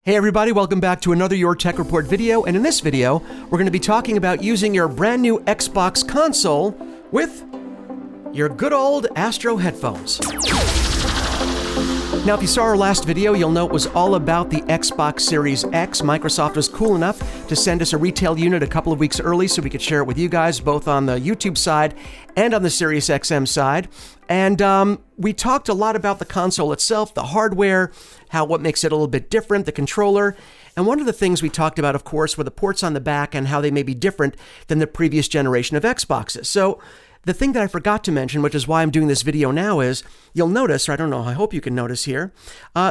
Hey everybody, welcome back to another Your Tech Report video, and in this video, we're going to be talking about using your brand new Xbox console with your good old Astro Headphones. Now, if you saw our last video, you'll know it was all about the Xbox Series X. Microsoft was cool enough to send us a retail unit a couple of weeks early so we could share it with you guys, both on the YouTube side and on the SiriusXM side. And we talked a lot about the console itself, the hardware, what makes it a little bit different, the controller. And one of the things we talked about, of course, were the ports on the back and how they may be different than the previous generation of Xboxes. So the thing that I forgot to mention, which is why I'm doing this video now, is you'll notice, or I don't know, I hope you can notice here,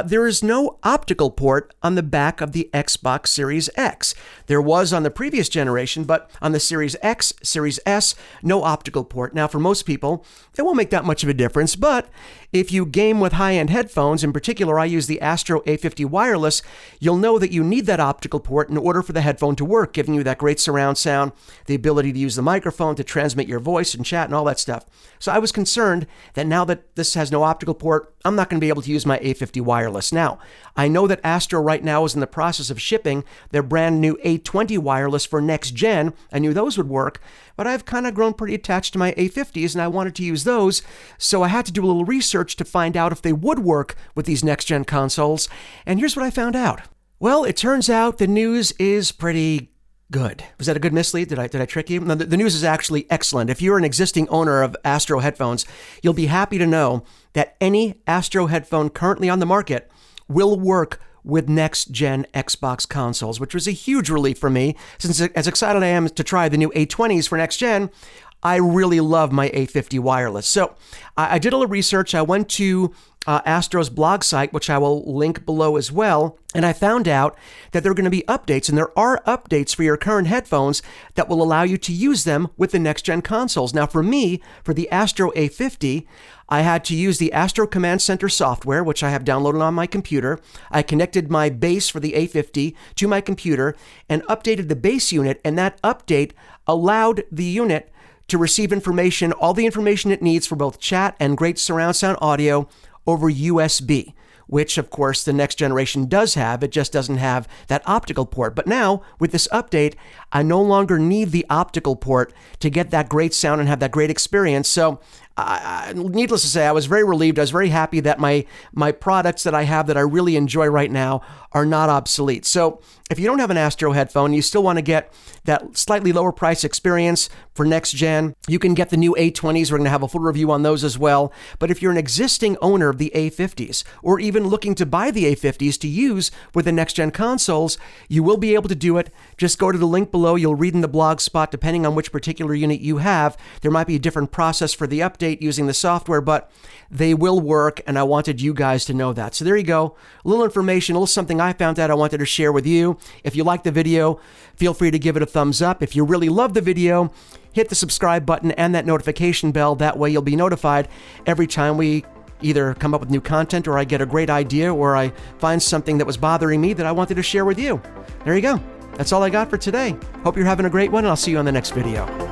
there is no optical port on the back of the Xbox Series X. There was on the previous generation, but on the Series X, Series S, no optical port. Now, for most people, it won't make that much of a difference, but if you game with high-end headphones, in particular, I use the Astro A50 wireless, you'll know that you need that optical port in order for the headphone to work, giving you that great surround sound, the ability to use the microphone to transmit your voice and chat and all that stuff. So I was concerned that now that this has no optical port, I'm not going to be able to use my A50 wireless. Now, I know that Astro right now is in the process of shipping their brand new A20 wireless for next gen. I knew those would work, but I've kind of grown pretty attached to my A50s and I wanted to use those. So I had to do a little research to find out if they would work with these next gen consoles. And here's what I found out. Well, it turns out the news is pretty good. Was that a good mislead? Did I trick you? No, the news is actually excellent. If you're an existing owner of Astro headphones, you'll be happy to know that any Astro headphone currently on the market will work with next-gen Xbox consoles, which was a huge relief for me, since as excited I am to try the new A20s for next-gen, I really love my A50 wireless. So I did a little research. I went to Astro's blog site, which I will link below as well, and I found out that there are going to be updates, and there are updates for your current headphones that will allow you to use them with the next-gen consoles. Now, for me, for the Astro A50, I had to use the Astro Command Center software, which I have downloaded on my computer. I connected my base for the A50 to my computer and updated the base unit, and that update allowed the unit to receive information, all the information it needs for both chat and great surround sound audio over USB, which of course the next generation does have. It just doesn't have that optical port. But now with this update, I no longer need the optical port to get that great sound and have that great experience. So needless to say, I was very relieved. I was very happy that my products that I have that I really enjoy right now are not obsolete. So if you don't have an Astro headphone, you still want to get that slightly lower price experience for next gen, you can get the new A20s. We're going to have a full review on those as well. But if you're an existing owner of the A50s, or even looking to buy the A50s to use with the next gen consoles, you will be able to do it. Just go to the link below. You'll read in the blog spot, depending on which particular unit you have. There might be a different process for the update using the software, but they will work, and I wanted you guys to know that. So there you go. A little information, a little something I found out I wanted to share with you. If you like the video, feel free to give it a thumbs up. If you really love the video, hit the subscribe button and that notification bell. That way you'll be notified every time we either come up with new content, or I get a great idea, or I find something that was bothering me that I wanted to share with you. There you go. That's all I got for today. Hope you're having a great one, and I'll see you on the next video.